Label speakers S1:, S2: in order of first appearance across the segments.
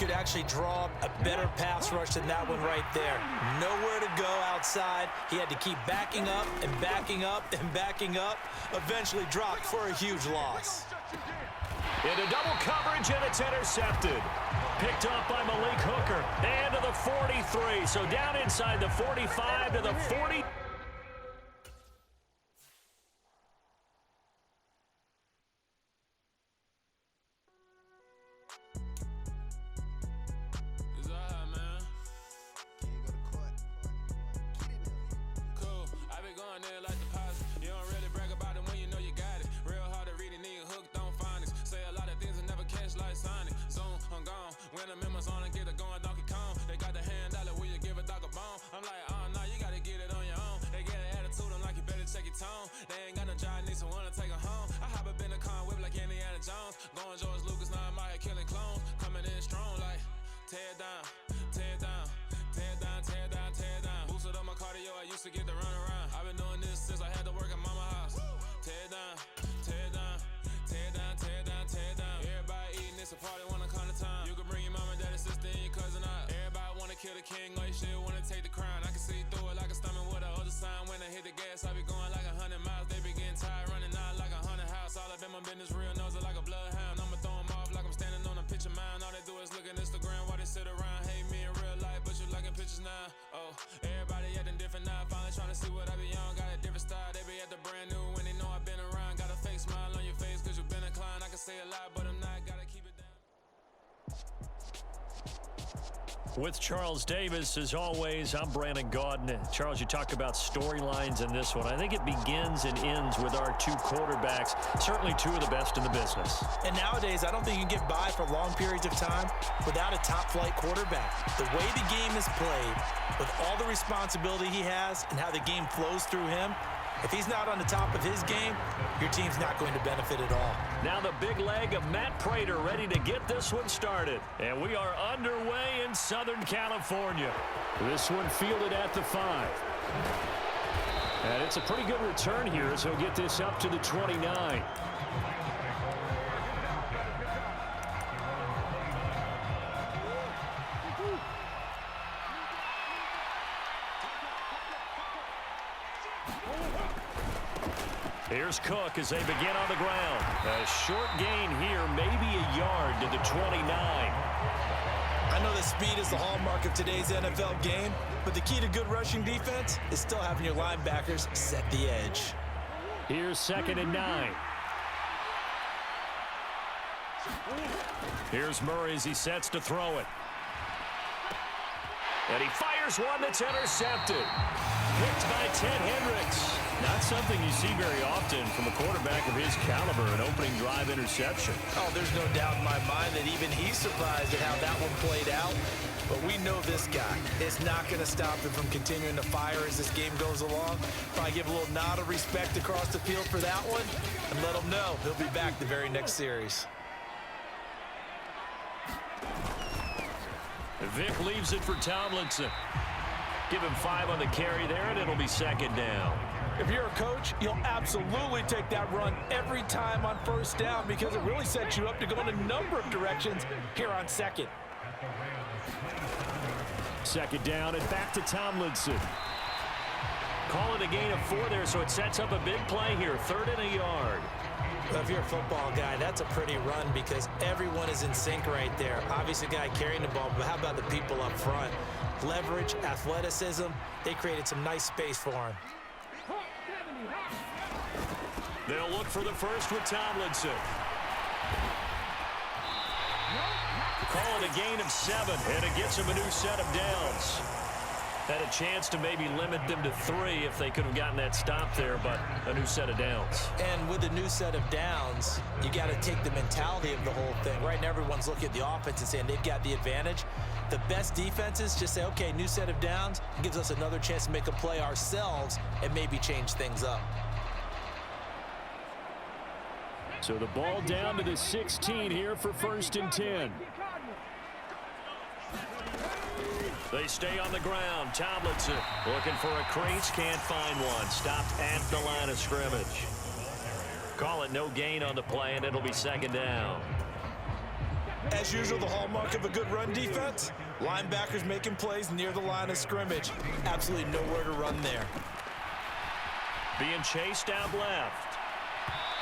S1: could actually draw a better pass rush than that one right there. Nowhere to go outside. He had to keep backing up and backing up and backing up. Eventually dropped for a huge loss.
S2: Into double coverage, and it's intercepted. Picked up by Malik Hooker. And to the 43. So down inside the 45 to the 40. With Charles Davis, as always, I'm Brandon Gaudin. Charles, you talk about storylines in this one. I think it begins and ends with our two quarterbacks, certainly two of the best in the business.
S1: And nowadays, I don't think you can get by for long periods of time without a top-flight quarterback. The way the game is played, with all the responsibility he has and how the game flows through him, if he's not on the top of his game, your team's not going to benefit at all.
S2: Now the big leg of Matt Prater ready to get this one started. And we are underway in Southern California. This one fielded at the 5. And it's a pretty good return here as he'll get this up to the 29. Here's Cook as they begin on the ground. A short gain here, maybe a yard to the 29.
S1: I know that speed is the hallmark of today's NFL game, but the key to good rushing defense is still having your linebackers set the edge.
S2: Here's 2nd and 9. Here's Murray as he sets to throw it. And he fires one that's intercepted. Picked by Ted Hendricks. Not something you see very often from a quarterback of his caliber, an opening drive interception.
S1: Oh, there's no doubt in my mind that even he's surprised at how that one played out. But we know this guy is not going to stop him from continuing to fire as this game goes along. Probably give a little nod of respect across the field for that one and let him know he'll be back the very next series.
S2: Vic leaves it for Tomlinson. Give him 5 on the carry there, and it'll be 2nd down.
S1: If you're a coach, you'll absolutely take that run every time on 1st down because it really sets you up to go in a number of directions here on 2nd.
S2: 2nd down and back to Tomlinson. Call it a gain of 4 there, so it sets up a big play here. 3rd and a yard.
S1: Well, if you're a football guy, that's a pretty run because everyone is in sync right there. Obviously, the guy carrying the ball, but how about the people up front? Leverage, athleticism, they created some nice space for him.
S2: They'll look for the first with Tomlinson. Call it a gain of 7, and it gets him a new set of downs. Had a chance to maybe limit them to 3 if they could have gotten that stop there, but a new set of downs.
S1: And with a new set of downs, you got to take the mentality of the whole thing. Right now, everyone's looking at the offense and saying they've got the advantage. The best defenses just say, okay, new set of downs. It gives us another chance to make a play ourselves and maybe change things up.
S2: So the ball down to the 16 here for 1st and 10. They stay on the ground. Tomlinson looking for a crease, can't find one. Stopped at the line of scrimmage. Call it no gain on the play, and it'll be 2nd down.
S1: As usual, the hallmark of a good run defense, linebackers making plays near the line of scrimmage. Absolutely nowhere to run there.
S2: Being chased down left.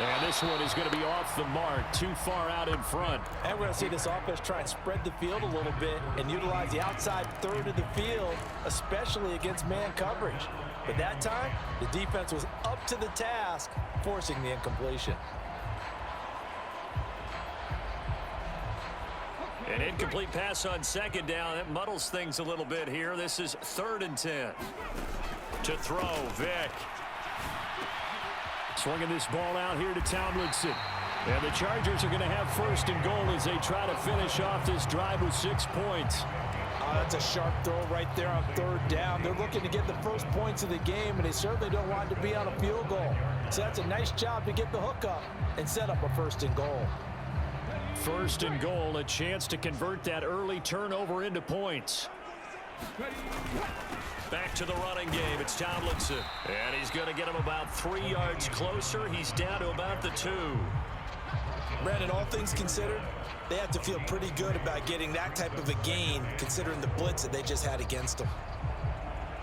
S2: And this one is going to be off the mark, too far out in front.
S1: And we're going to see this offense try and spread the field a little bit and utilize the outside third of the field, especially against man coverage. But that time, the defense was up to the task, forcing the incompletion.
S2: An incomplete pass on second down. That muddles things a little bit here. This is 3rd and 10. To throw, Vick. Swinging this ball out here to Tomlinson. And the Chargers are going to have 1st and goal as they try to finish off this drive with 6 points.
S1: That's a sharp throw right there on 3rd down. They're looking to get the first points of the game, and they certainly don't want to be on a field goal. So that's a nice job to get the hook up and set up a 1st and goal.
S2: 1st and goal, a chance to convert that early turnover into points. Back to the running game. It's Tomlinson. And he's going to get him about 3 yards closer. He's down to about the 2.
S1: Brandon, all things considered, they have to feel pretty good about getting that type of a gain, considering the blitz that they just had against them.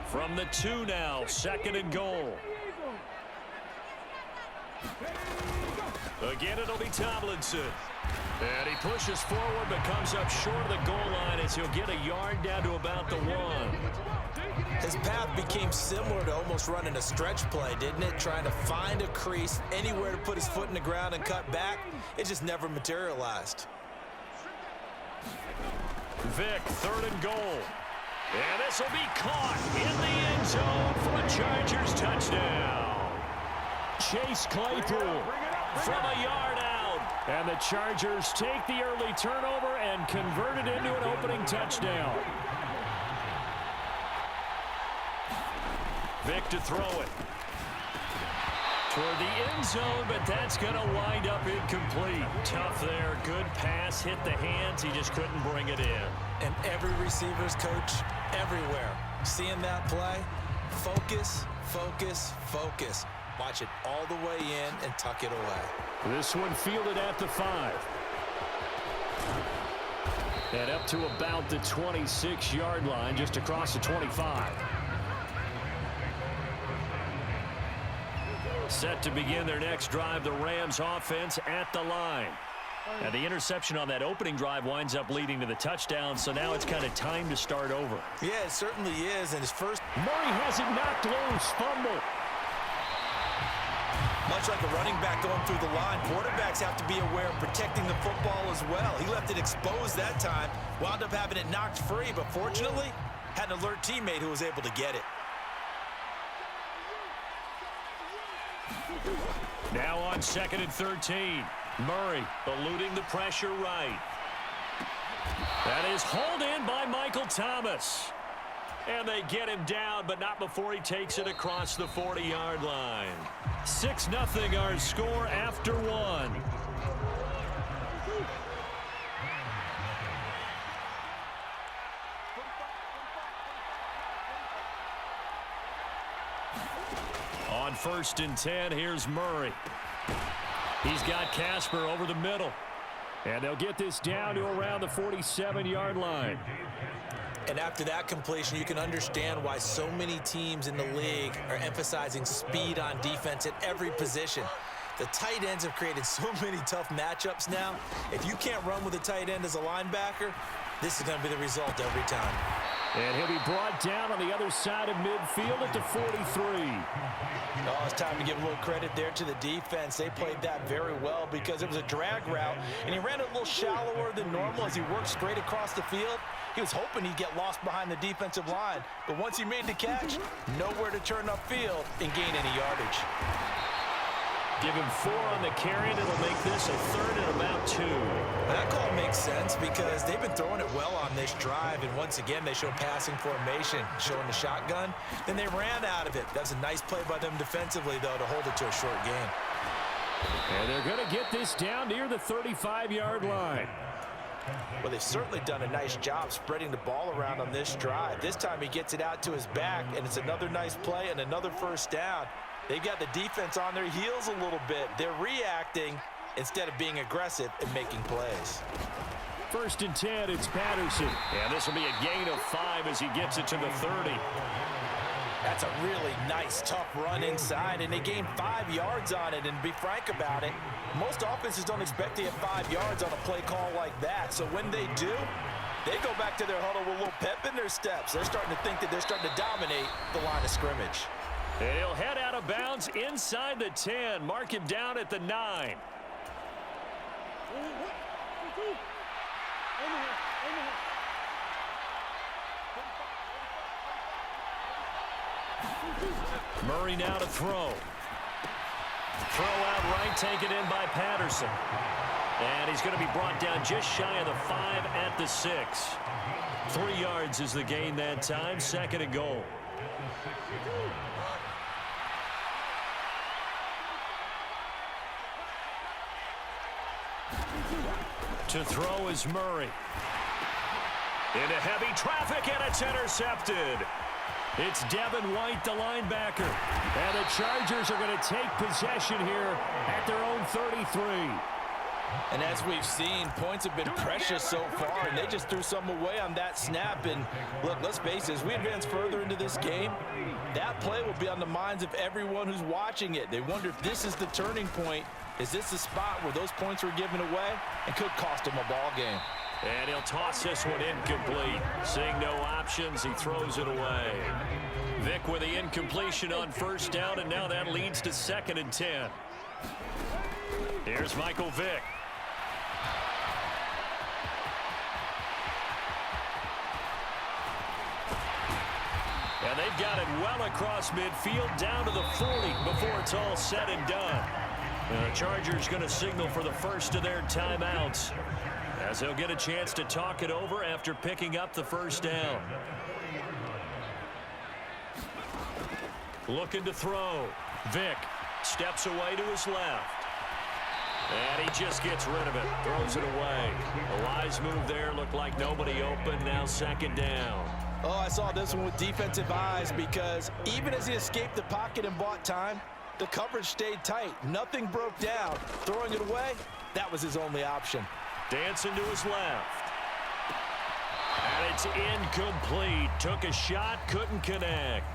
S2: From the 2 now, 2nd and goal. Again, it'll be Tomlinson. And he pushes forward, but comes up short of the goal line as he'll get a yard down to about the 1.
S1: His path became similar to almost running a stretch play, didn't it? Trying to find a crease, anywhere to put his foot in the ground and cut back. It just never materialized.
S2: Vick, 3rd and goal. And this will be caught in the end zone for a Chargers touchdown. Chase Claypool from a yard out. And the Chargers take the early turnover and convert it into an opening touchdown. Vick to throw it. Toward the end zone, but that's going to wind up incomplete. Tough there. Good pass. Hit the hands. He just couldn't bring it in.
S1: And every receiver's coach everywhere. Seeing that play, focus, focus, focus. Watch it all the way in and tuck it away.
S2: This one fielded at the 5. And up to about the 26-yard line, just across the 25. Set to begin their next drive, the Rams offense at the line. And the interception on that opening drive winds up leading to the touchdown, so now it's kind of time to start over.
S1: Yeah, it certainly is. And his first...
S2: Murray has it knocked loose. Fumble.
S1: Much like a running back going through the line, quarterbacks have to be aware of protecting the football as well. He left it exposed that time, wound up having it knocked free, but fortunately, had an alert teammate who was able to get it.
S2: Now on 2nd and 13. Murray eluding the pressure right. That is hauled in by Michael Thomas. And they get him down, but not before he takes it across the 40-yard line. 6-0 our score after 1. On 1st and 10, here's Murray. He's got Casper over the middle. And they'll get this down to around the 47-yard line.
S1: And after that completion, you can understand why so many teams in the league are emphasizing speed on defense at every position. The tight ends have created so many tough matchups now. If you can't run with a tight end as a linebacker, this is going to be the result every time.
S2: And he'll be brought down on the other side of midfield at the 43.
S1: Oh, it's time to give a little credit there to the defense. They played that very well because it was a drag route, and he ran it a little shallower than normal as he worked straight across the field. He was hoping he'd get lost behind the defensive line, but once he made the catch, nowhere to turn upfield and gain any yardage.
S2: Give him 4 on the carry, and it'll make this a 3rd and about 2.
S1: That call makes sense because they've been throwing it well on this drive, and once again, they show passing formation, showing the shotgun. Then they ran out of it. That's a nice play by them defensively, though, to hold it to a short gain.
S2: And they're going to get this down near the 35-yard line.
S1: Well, they've certainly done a nice job spreading the ball around on this drive. This time he gets it out to his back, and it's another nice play and another first down. They've got the defense on their heels a little bit. They're reacting instead of being aggressive and making plays.
S2: First and 10, it's Patterson. And this will be a gain of 5 as he gets it to the 30.
S1: That's a really nice, tough run inside, and they gained 5 yards on it. And to be frank about it, most offenses don't expect to get 5 yards on a play call like that. So when they do, they go back to their huddle with a little pep in their steps. They're starting to think that they're starting to dominate the line of scrimmage.
S2: And he'll head out of bounds inside the 10. Mark him down at the 9. Murray now to throw. Throw out right, taken in by Patterson. And he's going to be brought down just shy of the 5 at the 6. 3 yards is the gain that time. 2nd and goal. To throw is Murray. Into heavy traffic, and it's intercepted. It's Devin White, the linebacker. And the Chargers are going to take possession here at their own 33.
S1: And as we've seen, points have been precious so far, and they just threw some away on that snap. And look, let's face it, as we advance further into this game, that play will be on the minds of everyone who's watching it. They wonder if this is the turning point. Is this the spot where those points were given away and could cost them a ball game?
S2: And he'll toss this one incomplete. Seeing no options, he throws it away. Vick with the incompletion on first down, and now that leads to 2nd and 10. Here's Michael Vick. And they've got it well across midfield, down to the 40 before it's all said and done. And the Chargers going to signal for the first of their timeouts, as they'll get a chance to talk it over after picking up the first down. Looking to throw. Vick steps away to his left. And he just gets rid of it. Throws it away. A wise move there. Looked like nobody open. Now 2nd down.
S1: Oh, I saw this one with defensive eyes, because even as he escaped the pocket and bought time, the coverage stayed tight. Nothing broke down. Throwing it away, that was his only option.
S2: Dancing to his left. And it's incomplete. Took a shot, couldn't connect.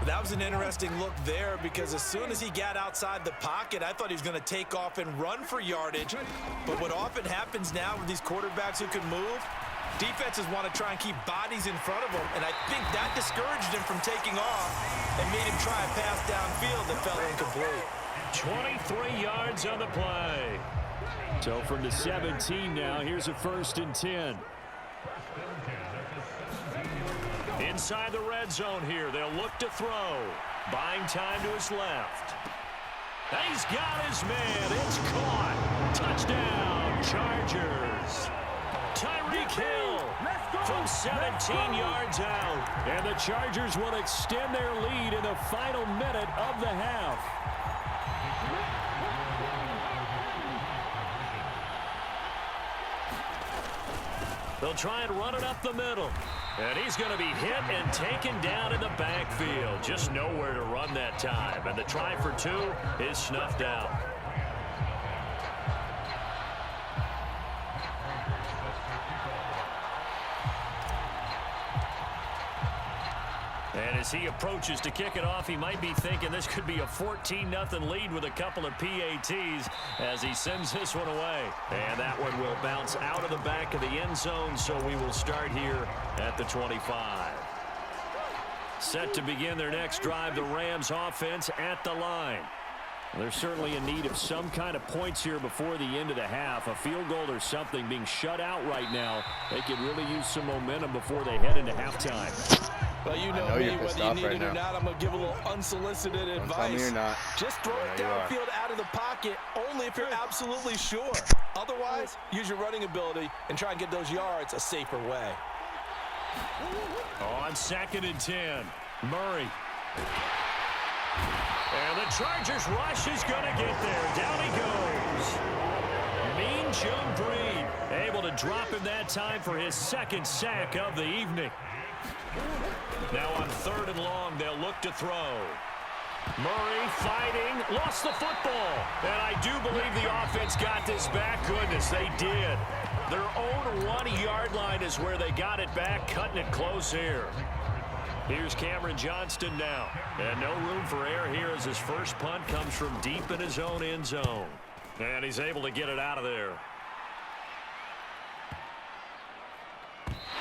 S1: That was an interesting look there, because as soon as he got outside the pocket, I thought he was going to take off and run for yardage. But what often happens now with these quarterbacks who can move, defenses want to try and keep bodies in front of them, and I think that discouraged him from taking off and made him try a pass downfield that fell incomplete.
S2: 23 yards on the play. So from the 17 now, here's a 1st and 10. Inside the red zone here, they'll look to throw. Buying time to his left. And he's got his man. It's caught. Touchdown, Chargers. Tyreek Hill from 17 yards out. And the Chargers will extend their lead in the final minute of the half. They'll try and run it up the middle. And he's going to be hit and taken down in the backfield. Just nowhere to run that time. And the try for 2 is snuffed out. And as he approaches to kick it off, he might be thinking this could be a 14-0 lead with a couple of PATs as he sends this one away. And that one will bounce out of the back of the end zone, so we will start here at the 25. Set to begin their next drive, the Rams offense at the line. They're certainly in need of some kind of points here before the end of the half. A field goal or something. Being shut out right now, they could really use some momentum before they head into halftime.
S1: Well, you know me, whether you need it or not, I'm going to give a little unsolicited advice.
S3: Tell me you're not.
S1: Just throw it downfield out of the pocket only if you're absolutely sure. Otherwise, use your running ability and try and get those yards a safer way.
S2: On 2nd and 10, Murray. And the Chargers rush is going to get there. Down he goes. Mean Joe Breed able to drop him that time for his 2nd sack of the evening. Now on 3rd and long, they'll look to throw. Murray fighting, lost the football. And I do believe the offense got this back. Goodness, they did. Their own 1-yard line is where they got it back, cutting it close here. Here's Cameron Johnston now. And no room for error here as his first punt comes from deep in his own end zone. And he's able to get it out of there.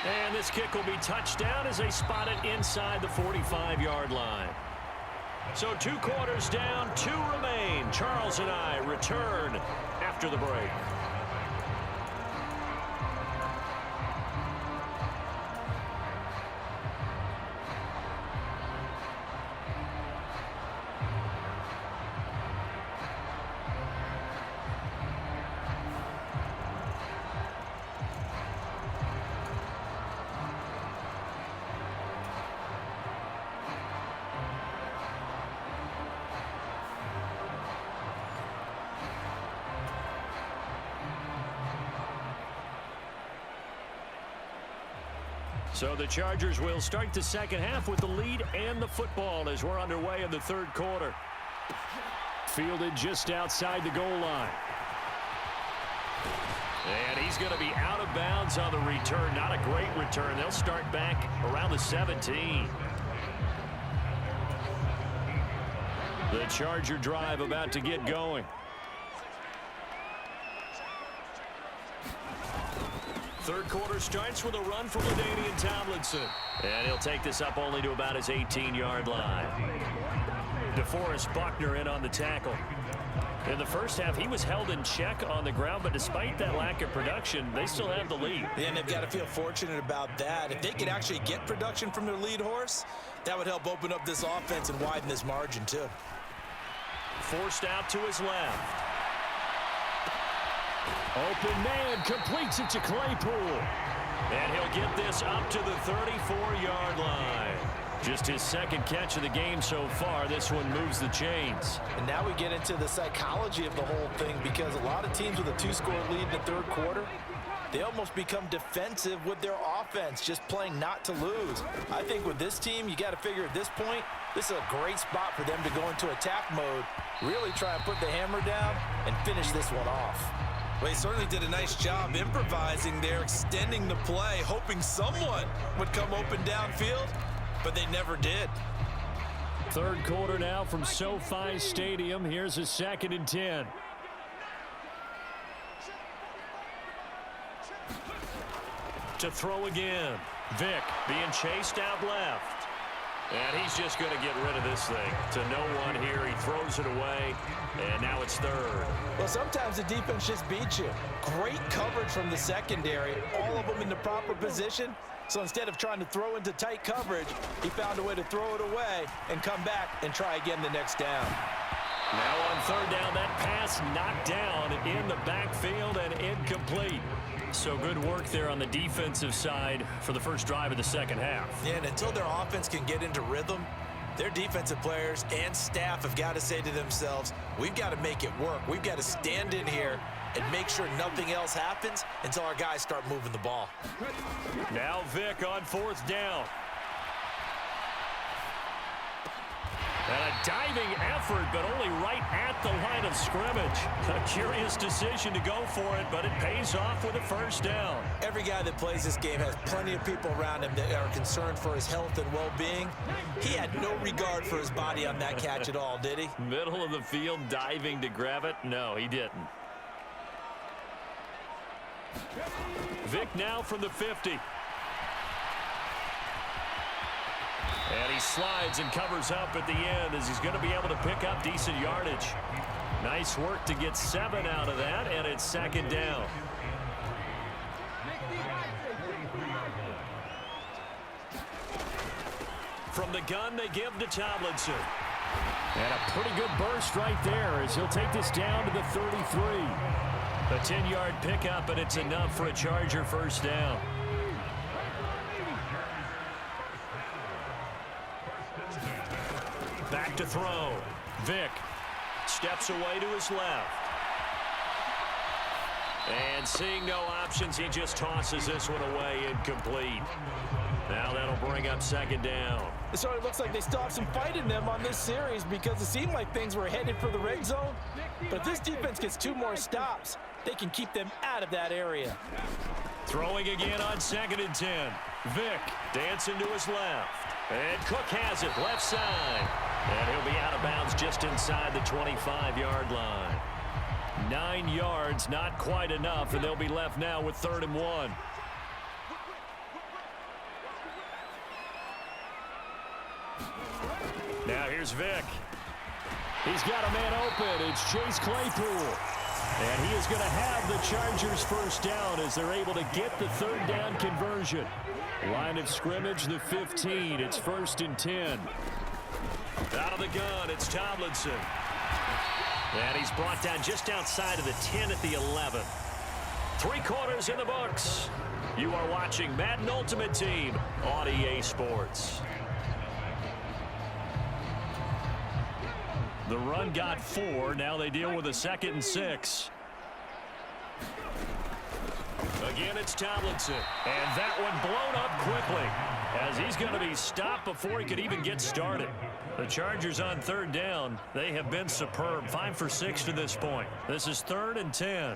S2: And this kick will be touchdown as they spot it inside the 45-yard line. So 2 quarters down, 2 remain. Charles and I return after the break. So the Chargers will start the second half with the lead and the football as we're underway in the third quarter. Fielded just outside the goal line. And he's going to be out of bounds on the return. Not a great return. They'll start back around the 17. The Charger drive about to get going. Third quarter starts with a run from LaDainian Tomlinson. And he'll take this up only to about his 18-yard line. DeForest Buckner in on the tackle. In the first half, he was held in check on the ground, but despite that lack of production, they still have the lead.
S1: And they've got to feel fortunate about that. If they could actually get production from their lead horse, that would help open up this offense and widen this margin, too.
S2: Forced out to his left. Open man completes it to Claypool. And he'll get this up to the 34-yard line. Just his second catch of the game so far. This one moves the chains.
S1: And now we get into the psychology of the whole thing, because a lot of teams with a 2-score lead in the third quarter, they almost become defensive with their offense, just playing not to lose. I think with this team, you got to figure at this point, this is a great spot for them to go into attack mode, really try and put the hammer down and finish this one off. Well, he certainly did a nice job improvising there, extending the play, hoping someone would come open downfield, but they never did.
S2: Third quarter now from SoFi Stadium. Here's a 2nd and 10. To throw again. Vick being chased out left. And he's just going to get rid of this thing to no one here. He throws it away, and now it's third.
S1: Well, sometimes the defense just beats you. Great coverage from the secondary, all of them in the proper position. So instead of trying to throw into tight coverage, he found a way to throw it away and come back and try again the next down.
S2: Now on third down, that pass knocked down in the backfield and incomplete. So good work there on the defensive side for the first drive of the second half.
S1: Yeah, and until their offense can get into rhythm, their defensive players and staff have got to say to themselves, we've got to make it work. We've got to stand in here and make sure nothing else happens until our guys start moving the ball.
S2: Now Vick on 4th down. And a diving effort, but only right at the line of scrimmage. A curious decision to go for it, but it pays off with a first down.
S1: Every guy that plays this game has plenty of people around him that are concerned for his health and well-being. He had no regard for his body on that catch at all, did he?
S2: Middle of the field, diving to grab it? No, he didn't. Vick now from the 50. And he slides and covers up at the end as he's going to be able to pick up decent yardage. Nice work to get 7 out of that, and it's 2nd down. From the gun, they give to Tomlinson. And a pretty good burst right there as he'll take this down to the 33. A 10-yard pickup, and it's enough for a Charger first down. Back to throw. Vick steps away to his left. And seeing no options, he just tosses this one away incomplete. Now that'll bring up second down.
S1: It sort of looks like they still have some fight in them on this series because it seemed like things were headed for the red zone. But if this defense gets 2 more stops, they can keep them out of that area.
S2: Throwing again on 2nd and 10. Vick dancing to his left. And Cook has it left side. And he'll be out of bounds just inside the 25-yard line. 9 yards, not quite enough, and they'll be left now with 3rd and 1. Now here's Vick. He's got a man open. It's Chase Claypool. And he is going to have the Chargers first down as they're able to get the 3rd down conversion. Line of scrimmage, the 15. It's 1st and 10. Out of the gun, it's Tomlinson. And he's brought down just outside of the 10 at the 11. 3 quarters in the books. You are watching Madden Ultimate Team on EA Sports. The run got 4. Now they deal with a 2nd and 6. Again, it's Tomlinson. And that one blown up quickly as he's going to be stopped before he could even get started. The Chargers on 3rd down. They have been superb. 5 for 6 to this point. This is 3rd and 10.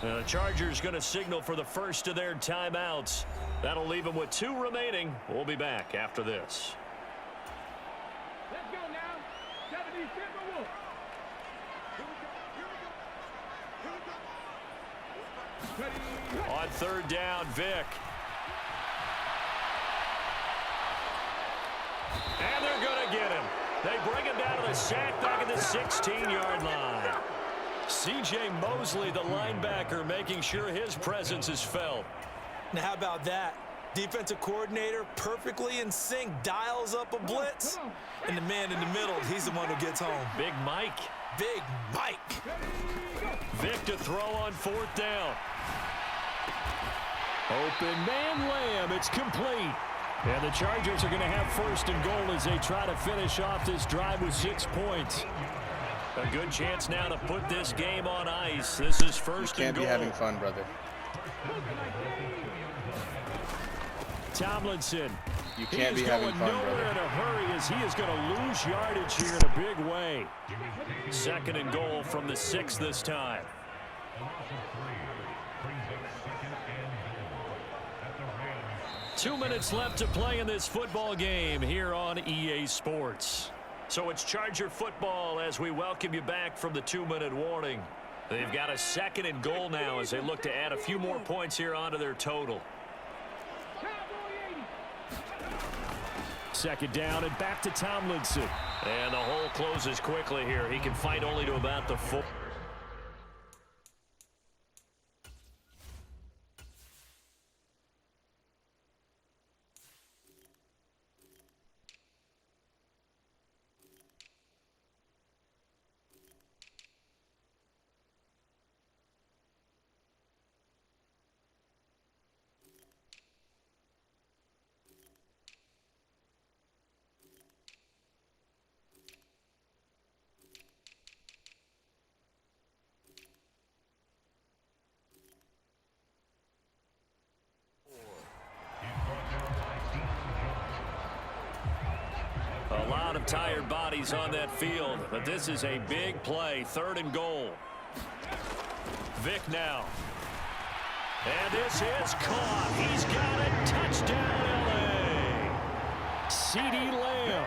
S2: Now the Chargers going to signal for the first of their timeouts. That'll leave them with 2 remaining. We'll be back after this.
S3: Let's go now. 70 Timberwolves.
S2: On 3rd down, Vick. And they're going to get him. They bring him down to the sack back at the 16-yard line. C.J. Mosley, the linebacker, making sure his presence is felt.
S1: Now how about that? Defensive coordinator perfectly in sync, dials up a blitz. And the man in the middle, he's the one who gets home.
S2: Big Mike.
S1: Big Mike.
S2: Vick to throw on 4th down. Open man Lamb. It's complete. And the Chargers are going to have 1st and goal as they try to finish off this drive with 6 points. A good chance now to put this game on ice. This is 1st and goal.
S4: You can't be having fun, brother.
S2: Tomlinson.
S4: You can't be having fun,
S2: nowhere
S4: brother.
S2: in a hurry as he is going to lose yardage here in a big way. 2nd and goal from the 6 this time. Two minutes left to play in this football game here on EA Sports. So it's Charger football as we welcome you back from the 2-minute warning. They've got a 2nd and goal now as they look to add a few more points here onto their total. 2nd down and back to Tomlinson. And the hole closes quickly here. He can fight only to about the 4. A lot of tired bodies on that field, but this is a big play. 3rd and goal. Vick now. And this is caught. He's got it. Touchdown, L.A. CeeDee Lamb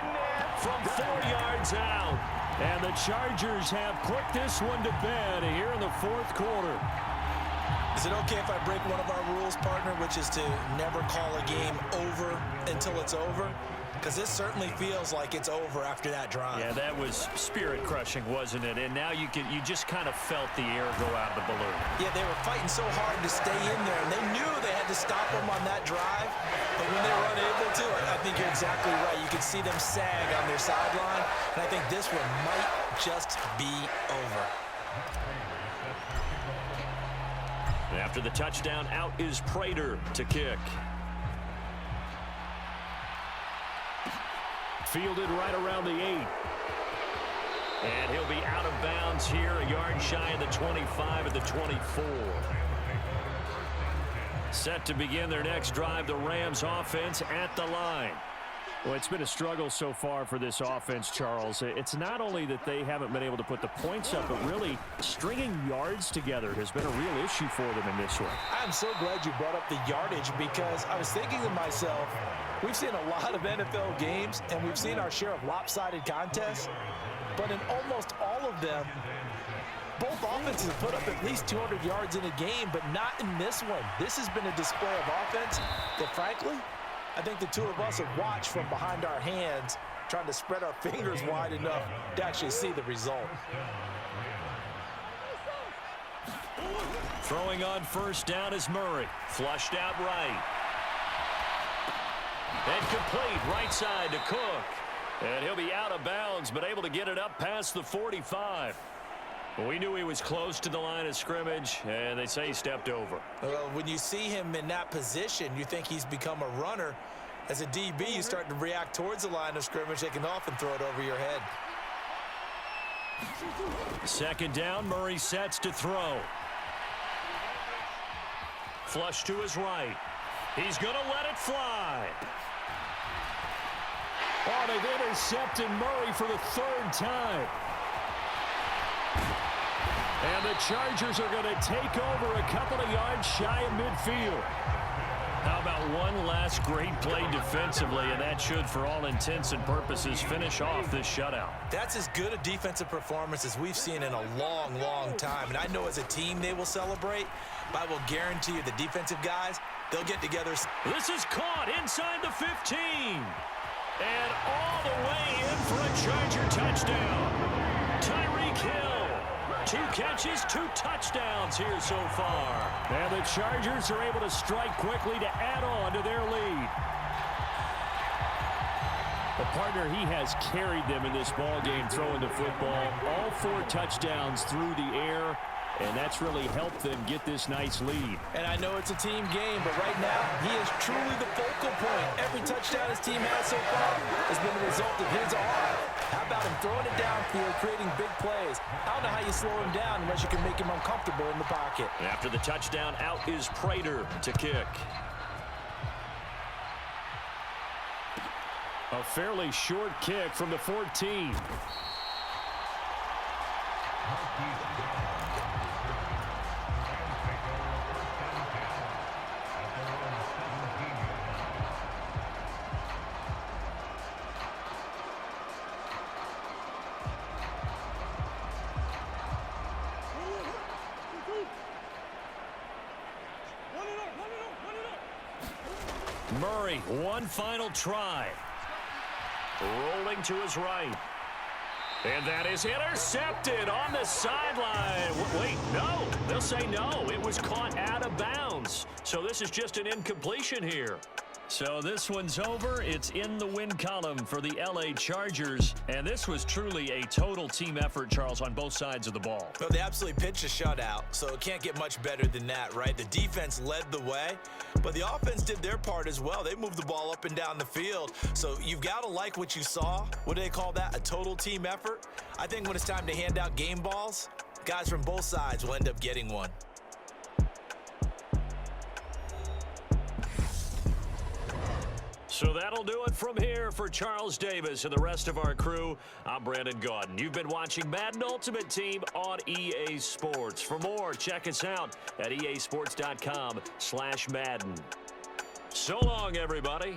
S2: from 4 yards out. And the Chargers have put this one to bed here in the 4th quarter.
S1: Is it okay if I break one of our rules, partner, which is to never call a game over until it's over? Because this certainly feels like it's over after that drive.
S2: Yeah, that was spirit-crushing, wasn't it? And now you just kind of felt the air go out of the balloon.
S1: Yeah, they were fighting so hard to stay in there, and they knew they had to stop them on that drive. But when they were unable to, I think you're exactly right. You could see them sag on their sideline, and I think this one might just be over.
S2: After the touchdown, out is Prater to kick. Fielded right around the 8. And he'll be out of bounds here, a yard shy of the 25 at the 24. Set to begin their next drive, the Rams offense at the line. Well, it's been a struggle so far for this offense, Charles. It's not only that they haven't been able to put the points up, but really stringing yards together has been a real issue for them in this one.
S1: I'm so glad you brought up the yardage because I was thinking to myself, we've seen a lot of NFL games and we've seen our share of lopsided contests, but in almost all of them, both offenses have put up at least 200 yards in a game, but not in this one. This has been a display of offense that, frankly, I think the two of us have watched from behind our hands, trying to spread our fingers wide enough to actually see the result.
S2: Throwing on first down is Murray. Flushed out right. And complete right side to Cook. And he'll be out of bounds, but able to get it up past the 45. We knew he was close to the line of scrimmage, and they say he stepped over.
S1: Well, when you see him in that position, you think he's become a runner. As a DB, you start to react towards the line of scrimmage. They can often throw it over your head.
S2: Second down, Murray sets to throw. Flush to his right. He's going to let it fly. Oh, they've intercepted Murray for the third time. And the Chargers are going to take over a couple of yards shy of midfield. How about one last great play defensively, and that should, for all intents and purposes, finish off this shutout.
S1: That's as good a defensive performance as we've seen in a long, long time. And I know as a team they will celebrate, but I will guarantee you the defensive guys, they'll get together.
S2: This is caught inside the 15. And all the way in for a Charger touchdown. Tyreek Hill. 2 catches, 2 touchdowns here so far. And the Chargers are able to strike quickly to add on to their lead. The partner, he has carried them in this ball game throwing the football. All 4 touchdowns through the air, and that's really helped them get this nice lead.
S1: And I know it's a team game, but right now, he is truly the focal point. Every touchdown his team has so far has been the result of his arm. How about him throwing it downfield, creating big plays? I don't know how you slow him down unless you can make him uncomfortable in the pocket.
S2: After the touchdown, out is Prater to kick. A fairly short kick from the 14. Murray, one final try. Rolling to his right. And that is intercepted on the sideline. Wait, no. They'll say no. It was caught out of bounds. So this is just an incompletion here. So this one's over. It's in the win column for the LA Chargers. And this was truly a total team effort, Charles, on both sides of the ball.
S1: Well, they absolutely pitched a shutout, so it can't get much better than that, right? The defense led the way, but the offense did their part as well. They moved the ball up and down the field. So you've got to like what you saw. What do they call that? A total team effort? I think when it's time to hand out game balls, guys from both sides will end up getting one.
S2: So that'll do it from here for Charles Davis and the rest of our crew. I'm Brandon Gaudin. You've been watching Madden Ultimate Team on EA Sports. For more, check us out at easports.com/Madden. So long, everybody.